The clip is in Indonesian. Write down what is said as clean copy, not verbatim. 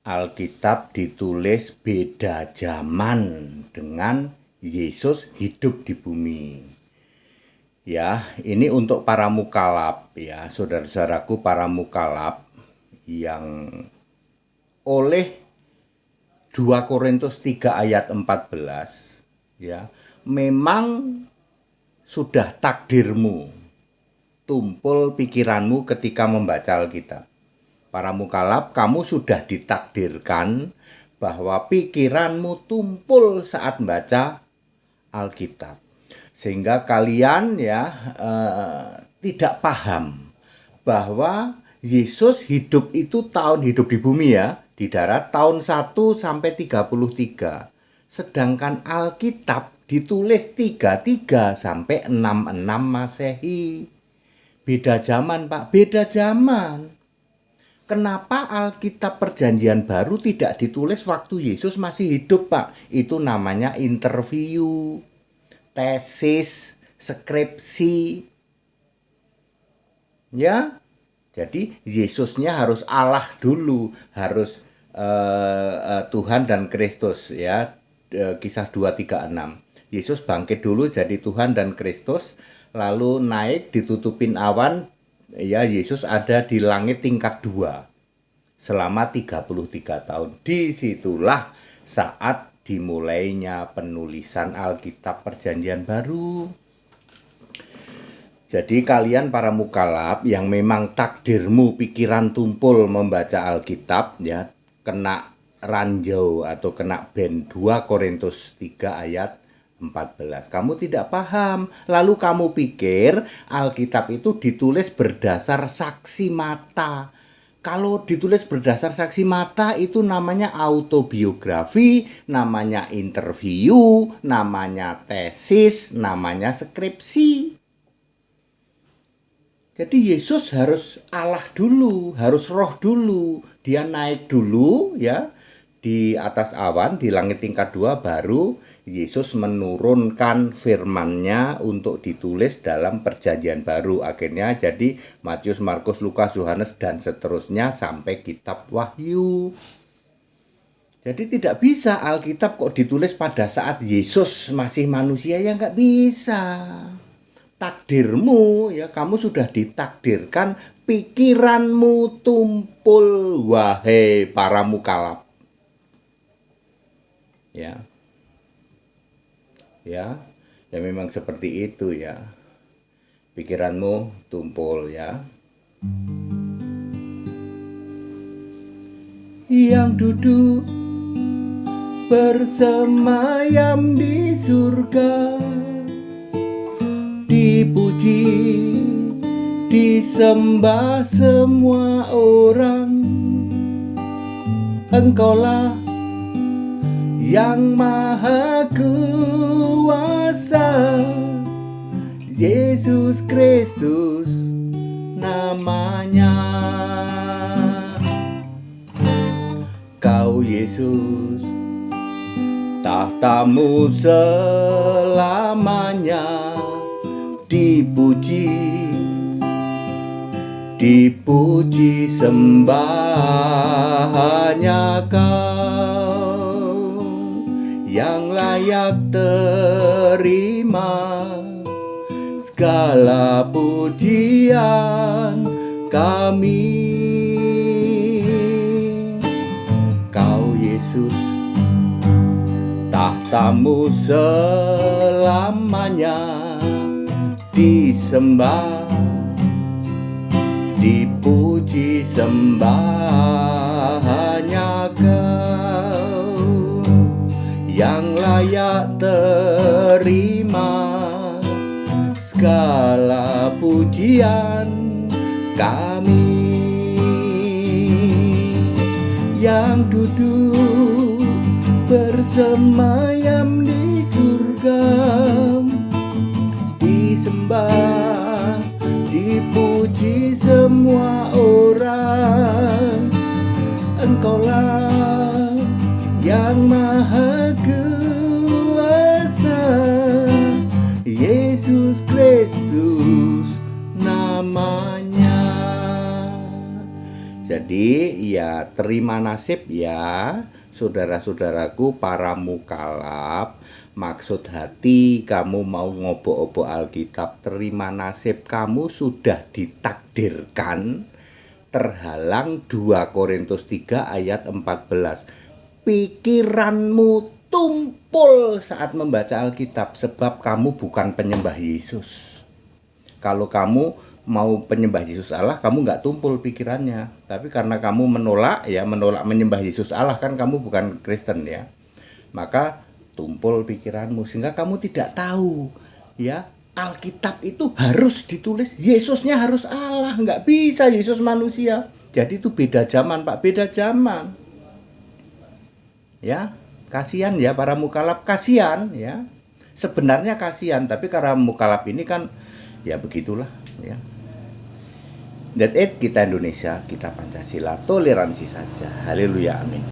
Alkitab ditulis beda zaman dengan Yesus hidup di bumi. Ya, ini untuk para mukalab ya, saudara-saudaraku para mukalab yang oleh 2 Korintus 3 ayat 14 ya, memang sudah takdirmu, tumpul pikiranmu ketika membaca Alkitab. Para mukalab, kamu sudah ditakdirkan bahwa pikiranmu tumpul saat membaca Alkitab. Sehingga kalian tidak paham bahwa Yesus hidup itu tahun hidup di bumi ya, di darat tahun 1 sampai 33. Sedangkan Alkitab ditulis 33 sampai 66 Masehi. Beda zaman, Pak, beda zaman. Kenapa Alkitab Perjanjian Baru tidak ditulis waktu Yesus masih hidup, Pak? Itu namanya interview, tesis, skripsi. Ya. Jadi Yesusnya harus Allah dulu, harus Tuhan dan Kristus ya. Kisah 2:36. Yesus bangkit dulu jadi Tuhan dan Kristus, lalu naik ditutupin awan. Ya, Yesus ada di langit tingkat 2 selama 33 tahun. Disitulah saat dimulainya penulisan Alkitab Perjanjian Baru. Jadi kalian para mukalab yang memang takdirmu pikiran tumpul membaca Alkitab ya, kena ranjau atau kena ban 2 Korintus 3 ayat 14. Kamu tidak paham, lalu kamu pikir Alkitab itu ditulis berdasar saksi mata. Kalau ditulis berdasar saksi mata itu namanya autobiografi, namanya interview, namanya tesis, namanya skripsi. Jadi Yesus harus Allah dulu, harus roh dulu. Dia naik dulu ya di atas awan, di langit tingkat 2, baru Yesus menurunkan firman-Nya untuk ditulis dalam Perjanjian Baru. Akhirnya jadi Matius, Markus, Lukas, Yohanes dan seterusnya sampai kitab Wahyu. Jadi tidak bisa Alkitab kok ditulis pada saat Yesus masih manusia, ya nggak bisa. Takdirmu ya, kamu sudah ditakdirkan, pikiranmu tumpul, wahai para mukalab. Ya. Ya memang seperti itu ya. Pikiranmu tumpul ya. Yang duduk bersemayam di surga, dipuji, disembah semua orang. Engkaulah yang maha kuasa, Yesus Kristus namanya. Kau Yesus, tahtamu selamanya dipuji, dipuji sembahnya Kau yang layak terima segala pujian kami. Kau Yesus, tahtamu selamanya disembah, dipuji sembahnya Kau yang layak terima segala pujian kami. Yang duduk bersemayam di surga, disembah, dipuji semua orang. Engkaulah yang maha kuasa, Yesus Kristus namanya. Jadi Jadi ya terima nasib ya saudara-saudaraku para mukalaf. Maksud hati kamu mau ngobok-obok Alkitab, terima nasib kamu sudah ditakdirkan terhalang 2 Korintus 3 ayat 14. Pikiranmu tumpul saat membaca Alkitab sebab kamu bukan penyembah Yesus. Kalau kamu mau penyembah Yesus Allah, kamu nggak tumpul pikirannya. Tapi karena kamu menolak menyembah Yesus Allah, kan kamu bukan Kristen ya. Maka tumpul pikiranmu sehingga kamu tidak tahu ya Alkitab itu harus ditulis Yesusnya harus Allah, nggak bisa Yesus manusia. Jadi itu beda zaman Pak, beda zaman ya. Kasihan ya para mukalaf, kasihan ya, sebenarnya kasihan, tapi karena mukalaf ini kan ya begitulah ya. That it, kita Indonesia, kita Pancasila, toleransi saja. Haleluya, amin.